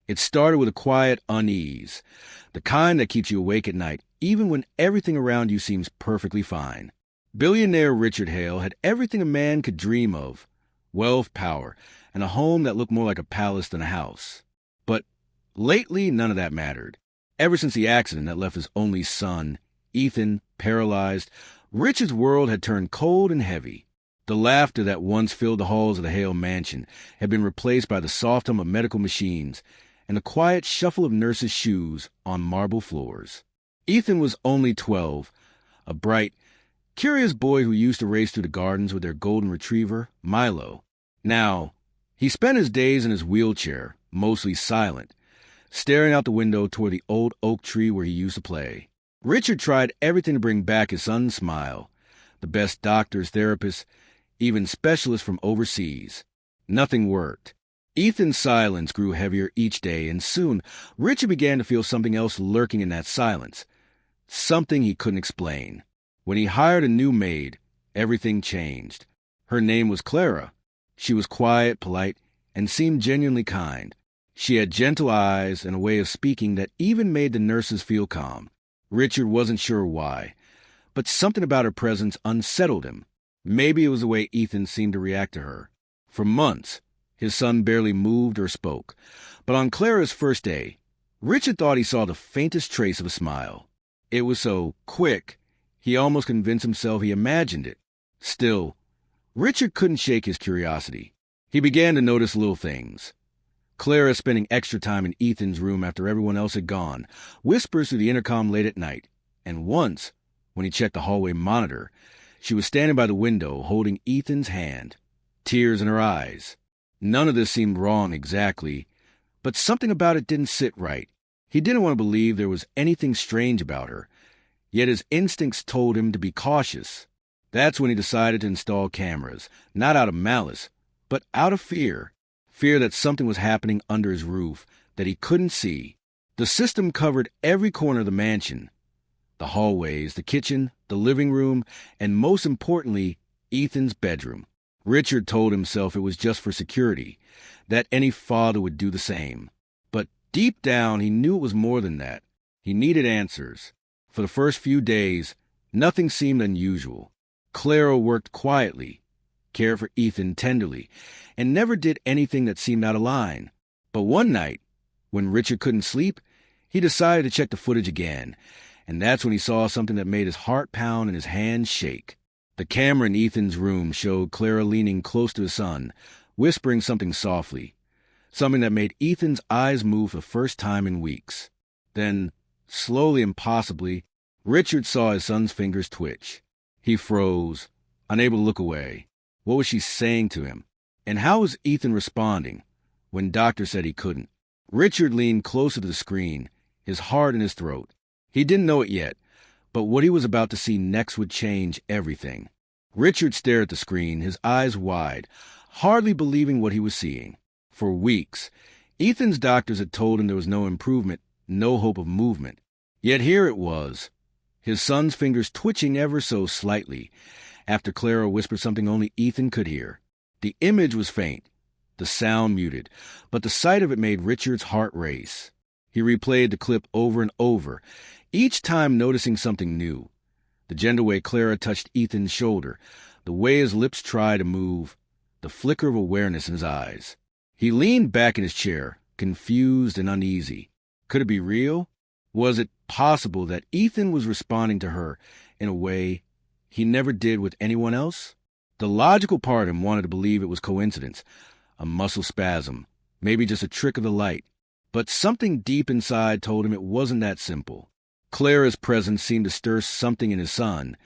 It started with a quiet unease, the kind that keeps you awake at night, even when everything around you seems perfectly fine. Billionaire Richard Hale had everything a man could dream of: wealth, power, and a home that looked more like a palace than a house. But lately, none of that mattered. Ever since the accident that left his only son, Ethan, paralyzed, Richard's world had turned cold and heavy. The laughter that once filled the halls of the Hale mansion had been replaced by the soft hum of medical machines and the quiet shuffle of nurses' shoes on marble floors. Ethan was only 12, a bright, curious boy who used to race through the gardens with their golden retriever, Milo. Now, he spent his days in his wheelchair, mostly silent, staring out the window toward the old oak tree where he used to play. Richard tried everything to bring back his son's smile: the best doctors, therapists, even specialists from overseas. Nothing worked. Ethan's silence grew heavier each day, and soon Richard began to feel something else lurking in that silence, something he couldn't explain. When he hired a new maid, everything changed. Her name was Clara. She was quiet, polite, and seemed genuinely kind. She had gentle eyes and a way of speaking that even made the nurses feel calm. Richard wasn't sure why, but something about her presence unsettled him. Maybe it was the way Ethan seemed to react to her. For months, his son barely moved or spoke, but on Clara's first day, Richard thought he saw the faintest trace of a smile. It was so quick, he almost convinced himself he imagined it. Still, Richard couldn't shake his curiosity. He began to notice little things. Clara spending extra time in Ethan's room after everyone else had gone, whispers through the intercom late at night, and once, when he checked the hallway monitor, she was standing by the window holding Ethan's hand, tears in her eyes. None of this seemed wrong exactly, but something about it didn't sit right. He didn't want to believe there was anything strange about her, yet his instincts told him to be cautious. That's when he decided to install cameras, not out of malice, but out of fear. Fear that something was happening under his roof that he couldn't see. The system covered every corner of the mansion: the hallways, the kitchen, the living room, and most importantly, Ethan's bedroom. Richard told himself it was just for security, that any father would do the same. But deep down, he knew it was more than that. He needed answers. For the first few days, nothing seemed unusual. Clara worked quietly, cared for Ethan tenderly, and never did anything that seemed out of line. But one night, when Richard couldn't sleep, he decided to check the footage again, and that's when he saw something that made his heart pound and his hands shake. The camera in Ethan's room showed Clara leaning close to his son, whispering something softly, something that made Ethan's eyes move for the first time in weeks. Then, slowly and possibly, Richard saw his son's fingers twitch. He froze, unable to look away. What was she saying to him? And how was Ethan responding when doctor said he couldn't? Richard leaned closer to the screen, his heart in his throat. He didn't know it yet, but what he was about to see next would change everything. Richard stared at the screen, his eyes wide, hardly believing what he was seeing. For weeks, Ethan's doctors had told him there was no improvement, no hope of movement. Yet here it was, his son's fingers twitching ever so slightly, after Clara whispered something only Ethan could hear. The image was faint, the sound muted, but the sight of it made Richard's heart race. He replayed the clip over and over, each time noticing something new. The gentle way Clara touched Ethan's shoulder, the way his lips tried to move, the flicker of awareness in his eyes. He leaned back in his chair, confused and uneasy. Could it be real? Was it possible that Ethan was responding to her in a way he never did with anyone else? The logical part of him wanted to believe it was coincidence, a muscle spasm, maybe just a trick of the light. But something deep inside told him it wasn't that simple. Clara's presence seemed to stir something in his son,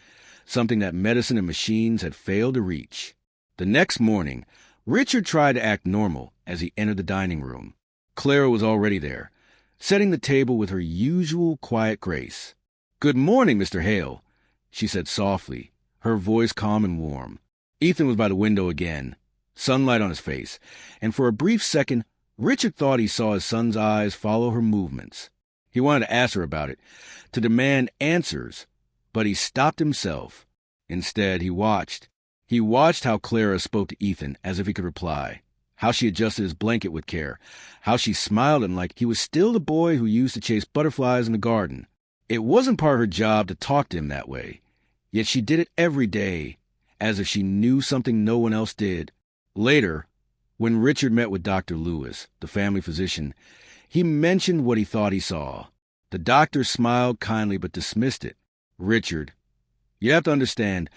something that medicine and machines had failed to reach. The next morning, Richard tried to act normal as he entered the dining room. Clara was already there, setting the table with her usual quiet grace. "Good morning, Mr. Hale," she said softly, her voice calm and warm. Ethan was by the window again, sunlight on his face, and for a brief second, Richard thought he saw his son's eyes follow her movements. He wanted to ask her about it, to demand answers, but he stopped himself. Instead, he watched. He watched how Clara spoke to Ethan as if he could reply. how she adjusted his blanket with care, how she smiled at him like he was still the boy who used to chase butterflies in the garden. It wasn't part of her job to talk to him that way, yet she did it every day, as if she knew something no one else did. Later, when Richard met with Dr. Lewis, the family physician, he mentioned what he thought he saw. The doctor smiled kindly but dismissed it. "Richard, you have to understand,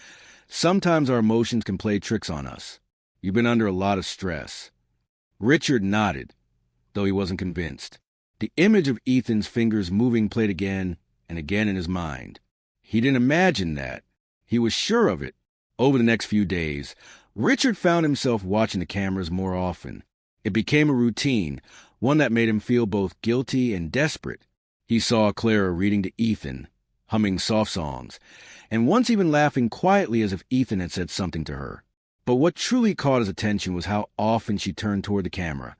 sometimes our emotions can play tricks on us. You've been under a lot of stress." Richard nodded, though he wasn't convinced. The image of Ethan's fingers moving played again and again in his mind. He didn't imagine that. He was sure of it. Over the next few days, Richard found himself watching the cameras more often. It became a routine, one that made him feel both guilty and desperate. He saw Clara reading to Ethan, humming soft songs, and once even laughing quietly as if Ethan had said something to her. But what truly caught his attention was how often she turned toward the camera,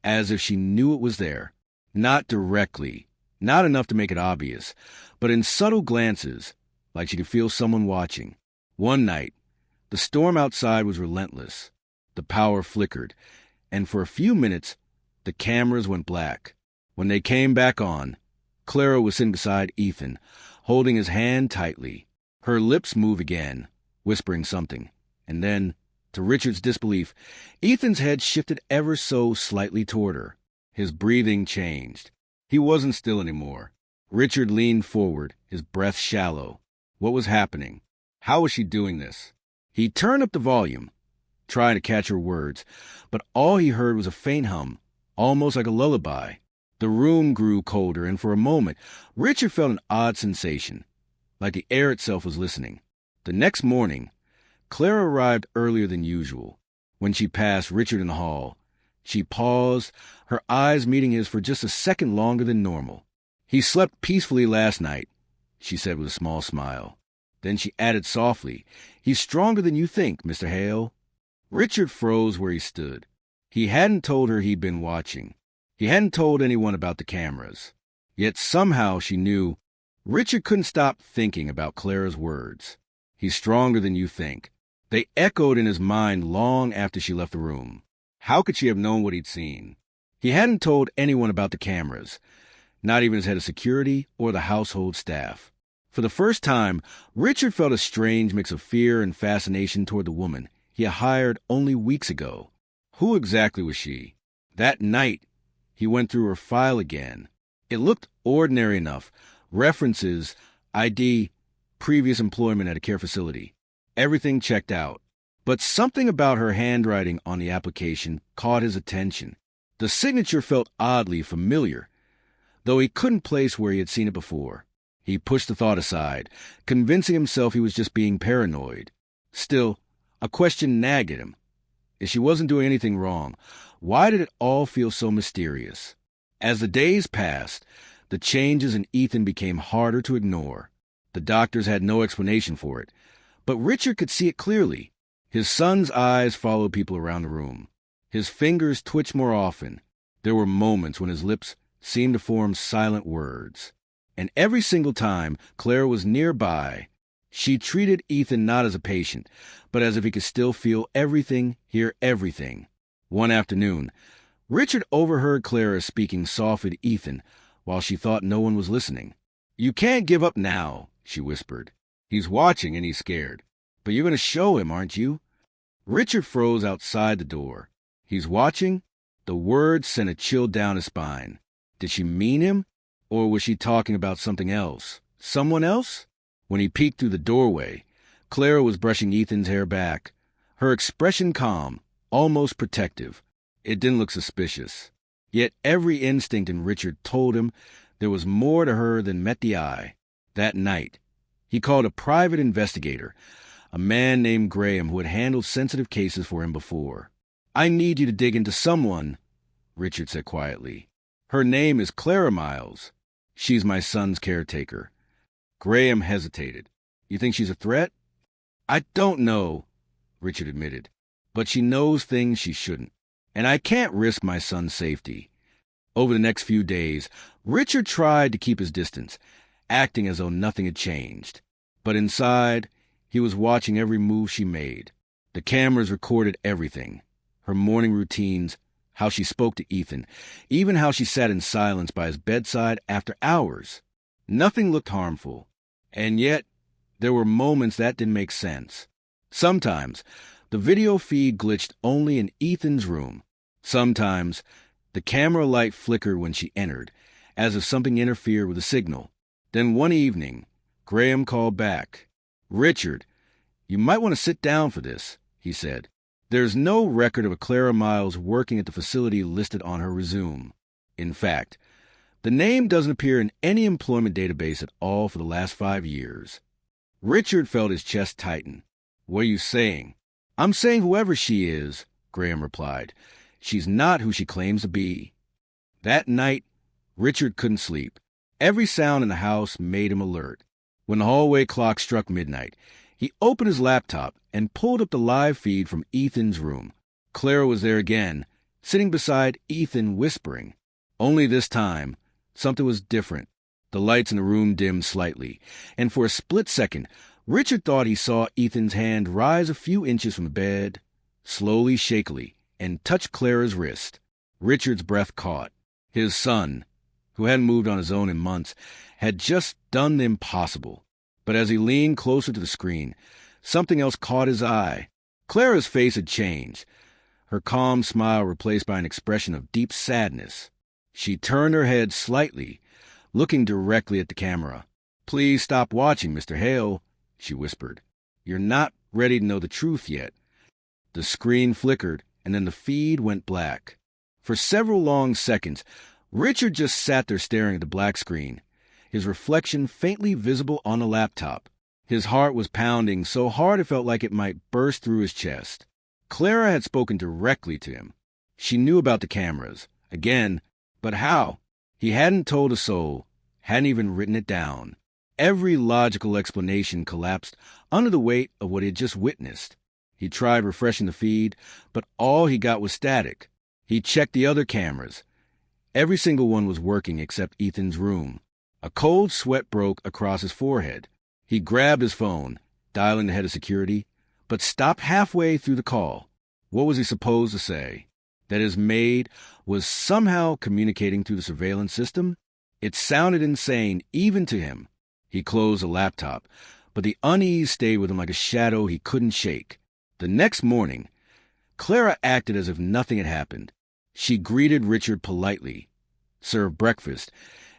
as if she knew it was there. Not directly, not enough to make it obvious, but in subtle glances, like she could feel someone watching. One night, the storm outside was relentless. The power flickered, and for a few minutes, the cameras went black. When they came back on, Clara was sitting beside Ethan, holding his hand tightly. Her lips moved again, whispering something, and then, to Richard's disbelief, Ethan's head shifted ever so slightly toward her. His breathing changed. He wasn't still anymore. Richard leaned forward, his breath shallow. What was happening? How was she doing this? He turned up the volume, trying to catch her words, but all he heard was a faint hum, almost like a lullaby. The room grew colder, and for a moment, Richard felt an odd sensation, like the air itself was listening. The next morning, Clara arrived earlier than usual. When she passed Richard in the hall, she paused, her eyes meeting his for just a second longer than normal. "He slept peacefully last night," she said with a small smile. Then she added softly, "He's stronger than you think, Mr. Hale." Richard froze where he stood. He hadn't told her he'd been watching. He hadn't told anyone about the cameras. Yet somehow she knew Richard couldn't stop thinking about Clara's words. "He's stronger than you think." They echoed in his mind long after she left the room. How could she have known what he'd seen? He hadn't told anyone about the cameras, not even his head of security or the household staff. For the first time, Richard felt a strange mix of fear and fascination toward the woman he had hired only weeks ago. Who exactly was she? That night, he went through her file again. It looked ordinary enough. References, ID, previous employment at a care facility. Everything checked out. But something about her handwriting on the application caught his attention. The signature felt oddly familiar, though he couldn't place where he had seen it before. He pushed the thought aside, convincing himself he was just being paranoid. Still, a question nagged at him. If she wasn't doing anything wrong, why did it all feel so mysterious? As the days passed, the changes in Ethan became harder to ignore. The doctors had no explanation for it, but Richard could see it clearly. His son's eyes followed people around the room. His fingers twitched more often. There were moments when his lips seemed to form silent words. And every single time Clara was nearby, she treated Ethan not as a patient, but as if he could still feel everything, hear everything. One afternoon, Richard overheard Clara speaking softly to Ethan while she thought no one was listening. "You can't give up now," she whispered. "He's watching and he's scared. But you're going to show him, aren't you?" Richard froze outside the door. "He's watching?" The words sent a chill down his spine. Did she mean him? Or was she talking about something else? Someone else? When he peeked through the doorway, Clara was brushing Ethan's hair back, her expression calm, almost protective. It didn't look suspicious. Yet every instinct in Richard told him there was more to her than met the eye. That night, he called a private investigator, a man named Graham who had handled sensitive cases for him before. "I need you to dig into someone," Richard said quietly. "Her name is Clara Miles. She's my son's caretaker." Graham hesitated. "You think she's a threat?" "I don't know," Richard admitted. "But she knows things she shouldn't. And I can't risk my son's safety." Over the next few days, Richard tried to keep his distance, acting as though nothing had changed. But inside, he was watching every move she made. The cameras recorded everything. her morning routines, how she spoke to Ethan, even how she sat in silence by his bedside after hours. Nothing looked harmful, and yet there were moments that didn't make sense. Sometimes the video feed glitched only in Ethan's room. Sometimes the camera light flickered when she entered, as if something interfered with the signal. Then one evening, Graham called back. "Richard, you might want to sit down for this," he said. "There's no record of a Clara Miles working at the facility listed on her resume. In fact, the name doesn't appear in any employment database at all for the last 5 years." Richard felt his chest tighten. "What are you saying?" "I'm saying whoever she is," Graham replied, "she's not who she claims to be." That night, Richard couldn't sleep. Every sound in the house made him alert. When the hallway clock struck midnight, he opened his laptop and pulled up the live feed from Ethan's room. Clara was there again, sitting beside Ethan, whispering. Only this time, something was different. The lights in the room dimmed slightly, and for a split second, Richard thought he saw Ethan's hand rise a few inches from the bed, slowly, shakily, and touch Clara's wrist. Richard's breath caught. His son, who hadn't moved on his own in months, had just done the impossible. But as he leaned closer to the screen, something else caught his eye. Clara's face had changed, her calm smile replaced by an expression of deep sadness. She turned her head slightly, looking directly at the camera. "Please stop watching, Mr. Hale," she whispered. "You're not ready to know the truth yet." The screen flickered, and then the feed went black. For several long seconds, Richard just sat there staring at the black screen, his reflection faintly visible on the laptop. His heart was pounding so hard it felt like it might burst through his chest. Clara had spoken directly to him. She knew about the cameras. Again, but how? He hadn't told a soul, hadn't even written it down. Every logical explanation collapsed under the weight of what he had just witnessed. He tried refreshing the feed, but all he got was static. He checked the other cameras. Every single one was working except Ethan's room. A cold sweat broke across his forehead. He grabbed his phone, dialing the head of security, but stopped halfway through the call. What was he supposed to say? That his maid was somehow communicating through the surveillance system? It sounded insane, even to him. He closed the laptop, but the unease stayed with him like a shadow he couldn't shake. The next morning, Clara acted as if nothing had happened. She greeted Richard politely, served breakfast,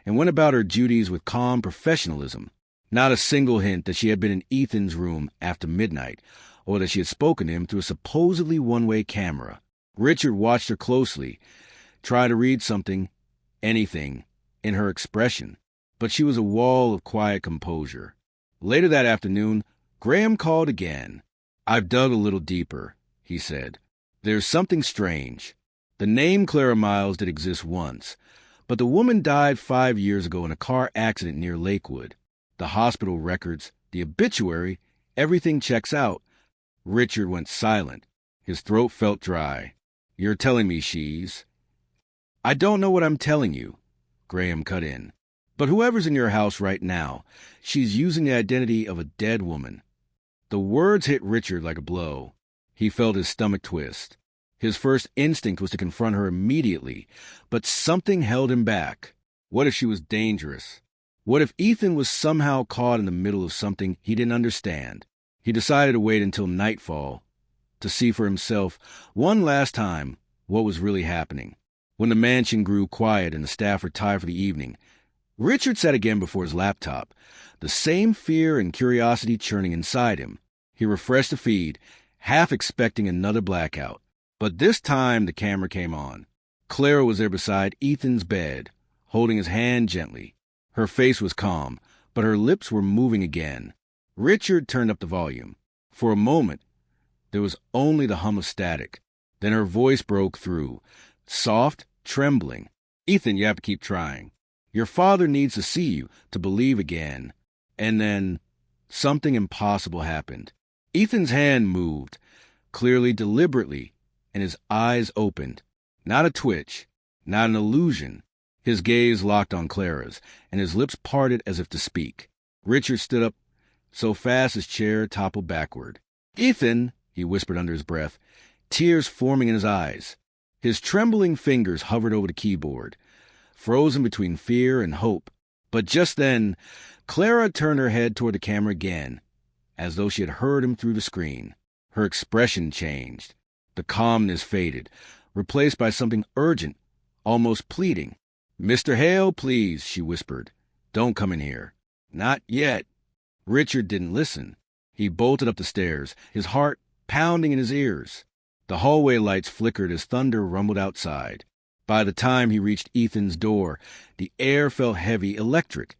and went about her duties with calm professionalism. Not a single hint that she had been in Ethan's room after midnight, or that she had spoken to him through a supposedly one-way camera. Richard watched her closely, tried to read something, anything, in her expression, but she was a wall of quiet composure. Later that afternoon, Graham called again. "I've dug a little deeper," he said. "There's something strange. The name Clara Miles did exist once, but the woman died 5 years ago in a car accident near Lakewood. The hospital records, the obituary, everything checks out." Richard went silent. His throat felt dry. "You're telling me she's—" "I don't know what I'm telling you," Graham cut in. "But whoever's in your house right now, she's using the identity of a dead woman." The words hit Richard like a blow. He felt his stomach twist. His first instinct was to confront her immediately, but something held him back. What if she was dangerous? What if Ethan was somehow caught in the middle of something he didn't understand? He decided to wait until nightfall to see for himself one last time what was really happening. When the mansion grew quiet and the staff retired for the evening, Richard sat again before his laptop, the same fear and curiosity churning inside him. He refreshed the feed, half expecting another blackout. But this time the camera came on. Clara was there beside Ethan's bed, holding his hand gently. Her face was calm, but her lips were moving again. Richard turned up the volume. For a moment, there was only the hum of static. Then her voice broke through, soft, trembling. "Ethan, you have to keep trying. Your father needs to see you to believe again." And then something impossible happened. Ethan's hand moved, clearly, deliberately, and his eyes opened. Not a twitch, not an illusion. His gaze locked on Clara's, and his lips parted as if to speak. Richard stood up so fast his chair toppled backward. "Ethan," he whispered under his breath, tears forming in his eyes. His trembling fingers hovered over the keyboard, frozen between fear and hope. But just then, Clara turned her head toward the camera again, as though she had heard him through the screen. Her expression changed. The calmness faded, replaced by something urgent, almost pleading. "Mr. Hale, please," she whispered. "Don't come in here." "Not yet." Richard didn't listen. He bolted up the stairs, his heart pounding in his ears. The hallway lights flickered as thunder rumbled outside. By the time he reached Ethan's door, the air felt heavy, electric,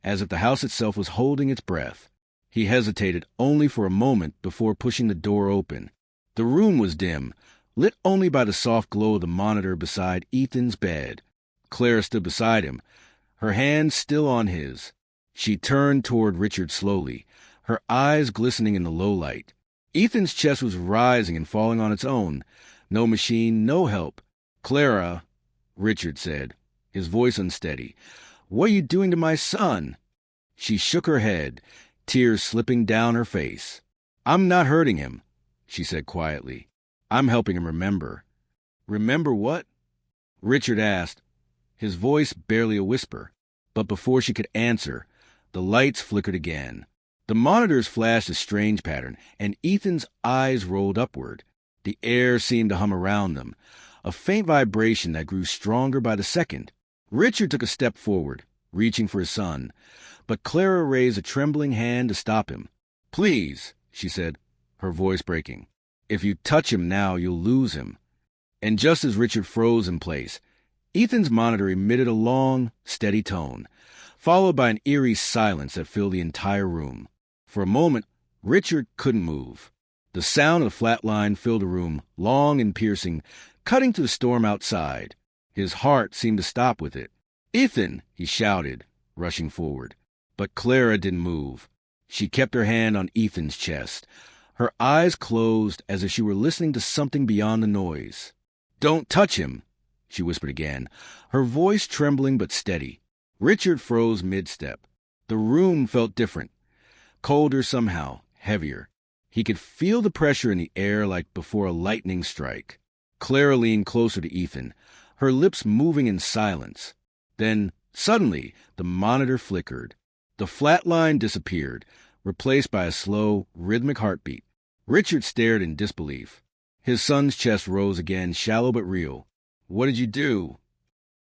as if the house itself was holding its breath. He hesitated only for a moment before pushing the door open. The room was dim, lit only by the soft glow of the monitor beside Ethan's bed. Clara stood beside him, her hand still on his. She turned toward Richard slowly, her eyes glistening in the low light. Ethan's chest was rising and falling on its own. No machine, no help. "Clara," Richard said, his voice unsteady, "what are you doing to my son?" She shook her head, tears slipping down her face. "I'm not hurting him," she said quietly. "I'm helping him remember." "Remember what?" Richard asked, his voice barely a whisper. But before she could answer, the lights flickered again. The monitors flashed a strange pattern, and Ethan's eyes rolled upward. The air seemed to hum around them, a faint vibration that grew stronger by the second. Richard took a step forward, reaching for his son, but Clara raised a trembling hand to stop him. "Please," she said, her voice breaking. "If you touch him now, you'll lose him." And just as Richard froze in place, Ethan's monitor emitted a long, steady tone, followed by an eerie silence that filled the entire room. For a moment, Richard couldn't move. The sound of the flat line filled the room, long and piercing, cutting through the storm outside. His heart seemed to stop with it. "Ethan!" he shouted, rushing forward. But Clara didn't move. She kept her hand on Ethan's chest, her eyes closed as if she were listening to something beyond the noise. "Don't touch him," she whispered again, her voice trembling but steady. Richard froze mid-step. The room felt different, colder somehow, heavier. He could feel the pressure in the air like before a lightning strike. Clara leaned closer to Ethan, her lips moving in silence. Then, suddenly, the monitor flickered. The flat line disappeared, replaced by a slow, rhythmic heartbeat. Richard stared in disbelief. His son's chest rose again, shallow but real. "What did you do?"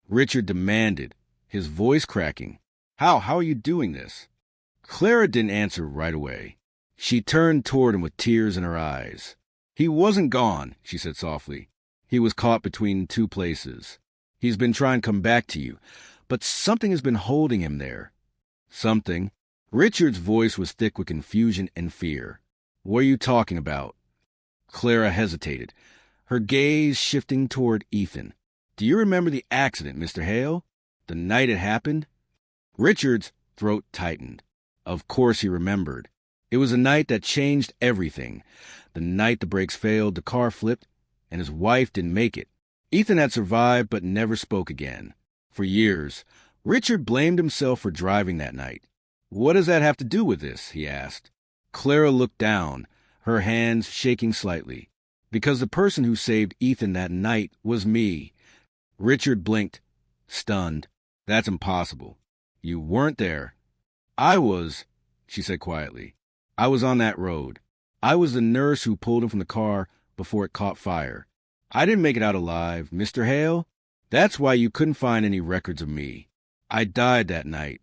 Richard demanded, his voice cracking. How are you doing this?" Clara didn't answer right away. She turned toward him with tears in her eyes. "He wasn't gone," she said softly. "He was caught between two places. He's been trying to come back to you, but something has been holding him there." "Something?" Richard's voice was thick with confusion and fear. "What are you talking about?" Clara hesitated, her gaze shifting toward Ethan. "Do you remember the accident, Mr. Hale? The night it happened?" Richard's throat tightened. Of course he remembered. It was a night that changed everything. The night the brakes failed, the car flipped, and his wife didn't make it. Ethan had survived but never spoke again. For years, Richard blamed himself for driving that night. "What does that have to do with this?" he asked. Clara looked down, her hands shaking slightly. "Because the person who saved Ethan that night was me." Richard blinked, stunned. "That's impossible. You weren't there." "I was," she said quietly. "I was on that road. I was the nurse who pulled him from the car before it caught fire. I didn't make it out alive, Mr. Hale. That's why you couldn't find any records of me. I died that night."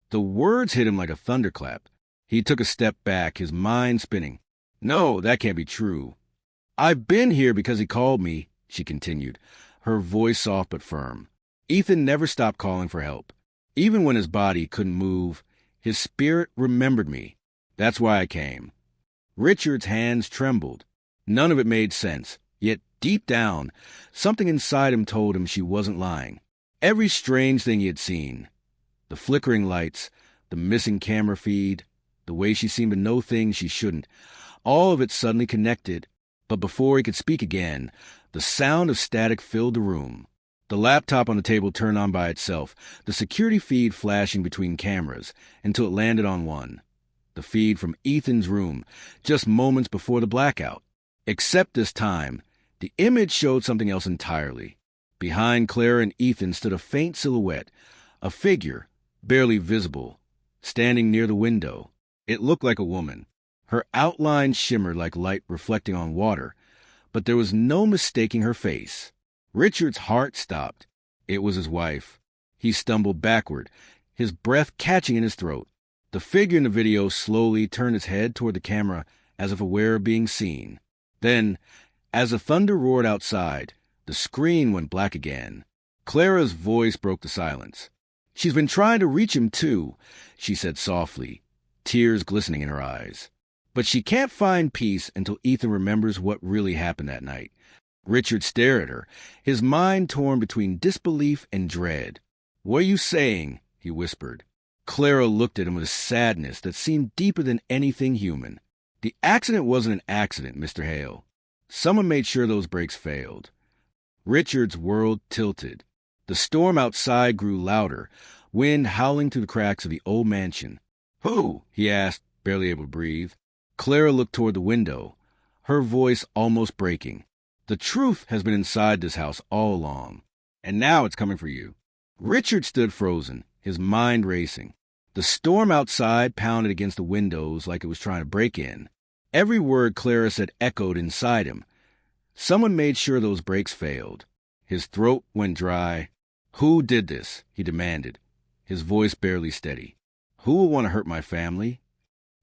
The words hit him like a thunderclap. He took a step back, his mind spinning. "No, that can't be true." "I've been here because he called me," she continued, her voice soft but firm. "Ethan never stopped calling for help. Even when his body couldn't move, his spirit remembered me. That's why I came." Richard's hands trembled. None of it made sense, yet deep down, something inside him told him she wasn't lying. Every strange thing he had seen, the flickering lights, the missing camera feed, the way she seemed to know things she shouldn't, all of it suddenly connected. But before he could speak again, the sound of static filled the room. The laptop on the table turned on by itself, the security feed flashing between cameras, until it landed on one. The feed from Ethan's room, just moments before the blackout. Except this time, the image showed something else entirely. Behind Clara and Ethan stood a faint silhouette, a figure, barely visible, standing near the window. It looked like a woman. Her outline shimmered like light reflecting on water, but there was no mistaking her face. Richard's heart stopped. It was his wife. He stumbled backward, his breath catching in his throat. The figure in the video slowly turned its head toward the camera as if aware of being seen. Then, as the thunder roared outside, the screen went black again. Clara's voice broke the silence. "She's been trying to reach him, too," she said softly, tears glistening in her eyes. "But she can't find peace until Ethan remembers what really happened that night." Richard stared at her, his mind torn between disbelief and dread. "What are you saying?" he whispered. Clara looked at him with a sadness that seemed deeper than anything human. "The accident wasn't an accident, Mr. Hale. Someone made sure those brakes failed." Richard's world tilted. The storm outside grew louder, wind howling through the cracks of the old mansion. "Who?" he asked, barely able to breathe. Clara looked toward the window, her voice almost breaking. "The truth has been inside this house all along, and now it's coming for you." Richard stood frozen, his mind racing. The storm outside pounded against the windows like it was trying to break in. Every word Clara said echoed inside him. Someone made sure those brakes failed. His throat went dry. "Who did this?" he demanded, his voice barely steady. "Who will want to hurt my family?"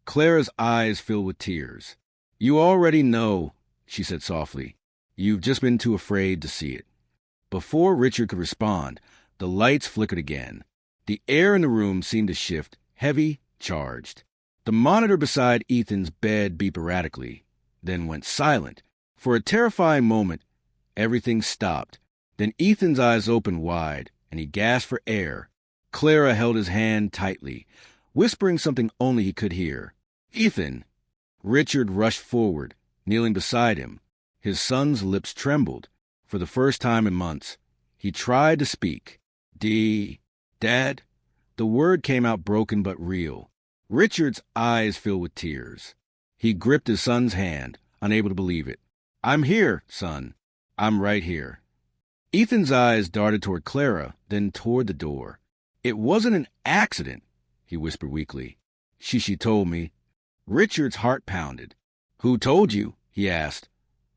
Clara's eyes filled with tears. "You already know," she said softly. "You've just been too afraid to see it." Before Richard could respond, the lights flickered again. The air in the room seemed to shift, heavy, charged. The monitor beside Ethan's bed beeped erratically, then went silent. For a terrifying moment, everything stopped. Then Ethan's eyes opened wide, and he gasped for air. Clara held his hand tightly, whispering something only he could hear. "Ethan!" Richard rushed forward, kneeling beside him. His son's lips trembled. For the first time in months, he tried to speak. "Dad?" The word came out broken but real. Richard's eyes filled with tears. He gripped his son's hand, unable to believe it. "I'm here, son. I'm right here." Ethan's eyes darted toward Clara, then toward the door. "It wasn't an accident," he whispered weakly. She told me." Richard's heart pounded. "Who told you?" he asked.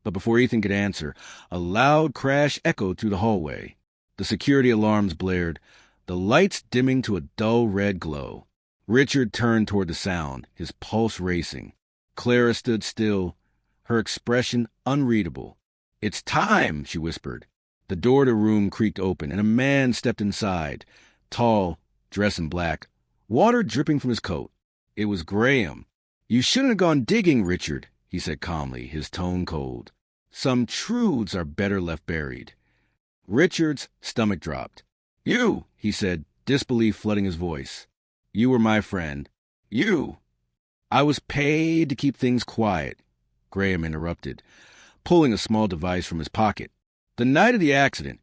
But before Ethan could answer, a loud crash echoed through the hallway. The security alarms blared, the lights dimming to a dull red glow. Richard turned toward the sound, his pulse racing. Clara stood still, her expression unreadable. "It's time," she whispered. The door to the room creaked open, and a man stepped inside, tall, dressed in black, water dripping from his coat. It was Graham. "You shouldn't have gone digging, Richard," he said calmly, his tone cold. "Some truths are better left buried." Richard's stomach dropped. "You," he said, disbelief flooding his voice. "You were my friend. You." "I was paid to keep things quiet," Graham interrupted, pulling a small device from his pocket. "The night of the accident,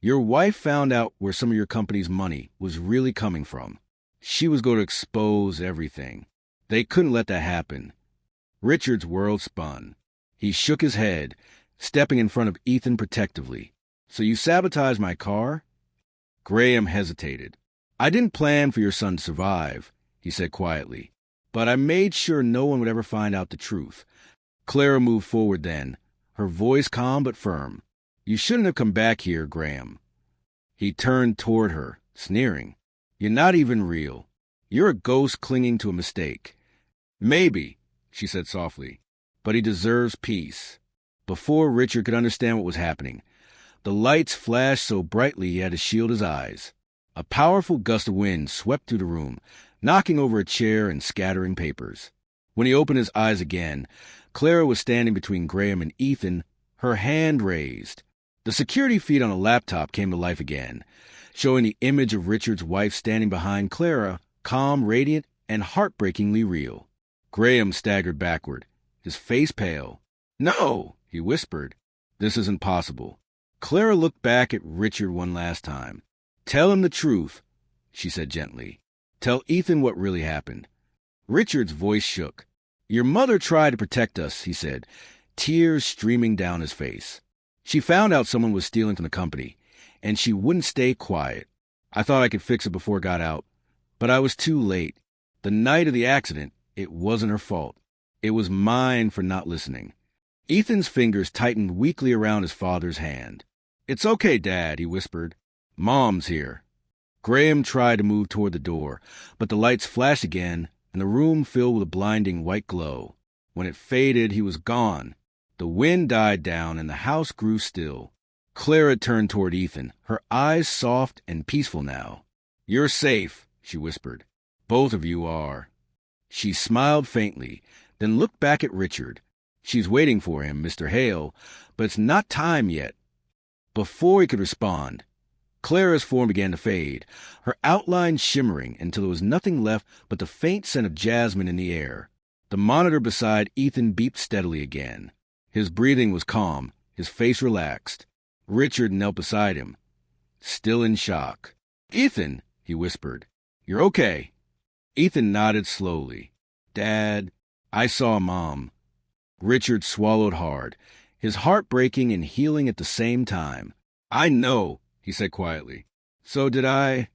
your wife found out where some of your company's money was really coming from. She was going to expose everything. They couldn't let that happen." Richard's world spun. He shook his head, stepping in front of Ethan protectively. "So you sabotaged my car?" Graham hesitated. "I didn't plan for your son to survive," he said quietly, "but I made sure no one would ever find out the truth." Clara moved forward then, her voice calm but firm. "You shouldn't have come back here, Graham." He turned toward her, sneering. "You're not even real. You're a ghost clinging to a mistake." "Maybe," she said softly, "but he deserves peace." Before Richard could understand what was happening, the lights flashed so brightly he had to shield his eyes. A powerful gust of wind swept through the room, knocking over a chair and scattering papers. When he opened his eyes again, Clara was standing between Graham and Ethan, her hand raised. The security feed on a laptop came to life again, showing the image of Richard's wife standing behind Clara, calm, radiant, and heartbreakingly real. Graham staggered backward, his face pale. "No," he whispered. "This isn't possible." Clara looked back at Richard one last time. "Tell him the truth," she said gently. "Tell Ethan what really happened." Richard's voice shook. "Your mother tried to protect us," he said, tears streaming down his face. She found out someone was stealing from the company, and she wouldn't stay quiet. I thought I could fix it before it got out, but I was too late. The night of the accident, it wasn't her fault. It was mine for not listening. Ethan's fingers tightened weakly around his father's hand. "It's okay, Dad," he whispered. "Mom's here." Graham tried to move toward the door, but the lights flashed again, and the room filled with a blinding white glow. When it faded, he was gone. The wind died down, and the house grew still. Clara turned toward Ethan, her eyes soft and peaceful now. "You're safe," she whispered. "Both of you are." She smiled faintly, then looked back at Richard. "She's waiting for him, Mr. Hale, but it's not time yet." Before he could respond, Clara's form began to fade, her outline shimmering until there was nothing left but the faint scent of jasmine in the air. The monitor beside Ethan beeped steadily again. His breathing was calm, his face relaxed. Richard knelt beside him, still in shock. "Ethan," he whispered, "you're okay." Ethan nodded slowly. "Dad, I saw Mom." Richard swallowed hard, his heart breaking and healing at the same time. "I know," he said quietly. "So did I."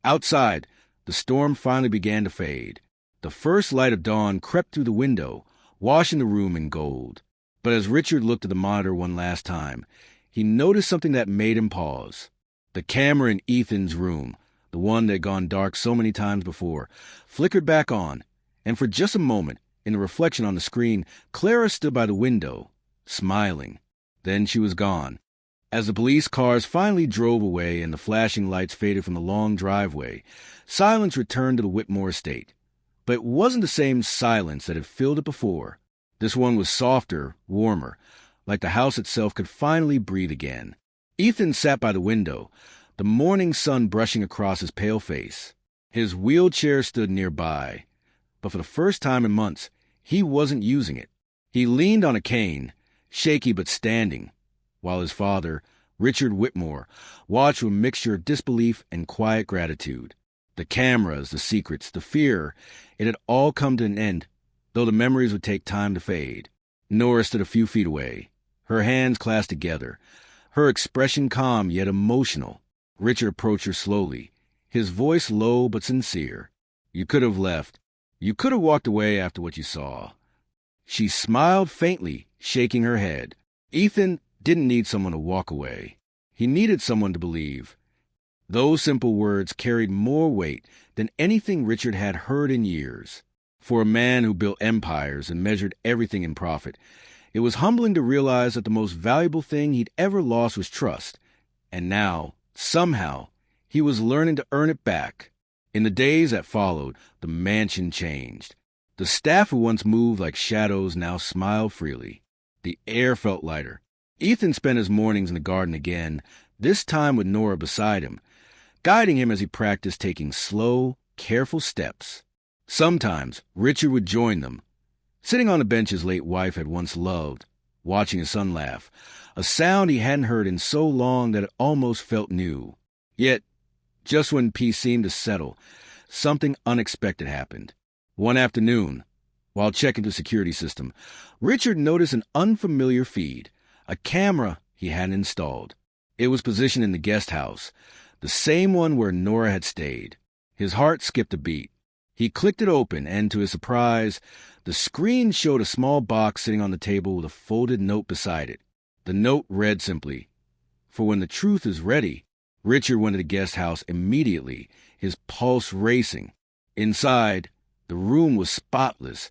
Outside, the storm finally began to fade. The first light of dawn crept through the window, washing the room in gold. But as Richard looked at the monitor one last time, he noticed something that made him pause. The camera in Ethan's room, the one that had gone dark so many times before, flickered back on, and for just a moment, in the reflection on the screen, Clara stood by the window, smiling. Then she was gone. As the police cars finally drove away and the flashing lights faded from the long driveway, silence returned to the Whitmore estate. But it wasn't the same silence that had filled it before. This one was softer, warmer, like the house itself could finally breathe again. Ethan sat by the window, the morning sun brushing across his pale face. His wheelchair stood nearby, but for the first time in months, he wasn't using it. He leaned on a cane, shaky but standing, while his father, Richard Whitmore, watched with a mixture of disbelief and quiet gratitude. The cameras, the secrets, the fear, it had all come to an end, though the memories would take time to fade. Nora stood a few feet away, her hands clasped together, her expression calm yet emotional. Richard approached her slowly, his voice low but sincere. "You could have left. You could have walked away after what you saw." She smiled faintly, shaking her head. Ethan didn't need someone to walk away. He needed someone to believe. Those simple words carried more weight than anything Richard had heard in years. For a man who built empires and measured everything in profit, it was humbling to realize that the most valuable thing he'd ever lost was trust. And now, somehow, he was learning to earn it back. In the days that followed, the mansion changed. The staff who once moved like shadows now smiled freely. The air felt lighter. Ethan spent his mornings in the garden again, this time with Nora beside him, guiding him as he practiced taking slow, careful steps. Sometimes Richard would join them, sitting on the bench his late wife had once loved, watching his son laugh, a sound he hadn't heard in so long that it almost felt new. Yet, just when peace seemed to settle, something unexpected happened. One afternoon, while checking the security system, Richard noticed an unfamiliar feed, a camera he hadn't installed. It was positioned in the guest house, the same one where Nora had stayed. His heart skipped a beat. He clicked it open, and to his surprise, the screen showed a small box sitting on the table with a folded note beside it. The note read simply, "For when the truth is ready." Richard went to the guest house immediately, his pulse racing. Inside, the room was spotless,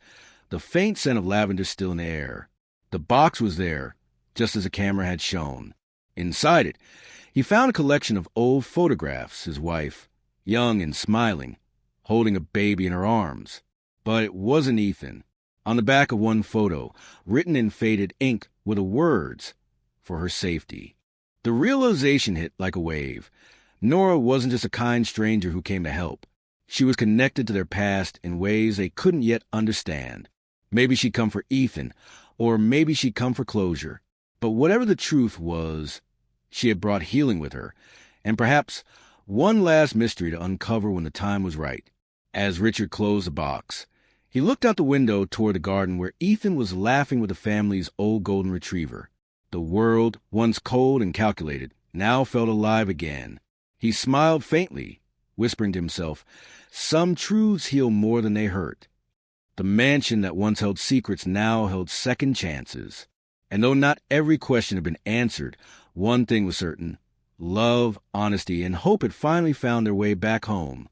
the faint scent of lavender still in the air. The box was there, just as the camera had shown. Inside it, he found a collection of old photographs, his wife, young and smiling, holding a baby in her arms. But it wasn't Ethan. On the back of one photo, written in faded ink, were the words, "For her safety." The realization hit like a wave. Nora wasn't just a kind stranger who came to help. She was connected to their past in ways they couldn't yet understand. Maybe she'd come for Ethan, or maybe she'd come for closure. But whatever the truth was, she had brought healing with her, and perhaps one last mystery to uncover when the time was right. As Richard closed the box, He looked out the window toward the garden where Ethan was laughing with the family's old golden retriever. The world, once cold and calculated, now felt alive again. He smiled faintly, whispering to himself, "Some truths heal more than they hurt." The mansion that once held secrets now held second chances. And though not every question had been answered, one thing was certain: love, honesty, and hope had finally found their way back home.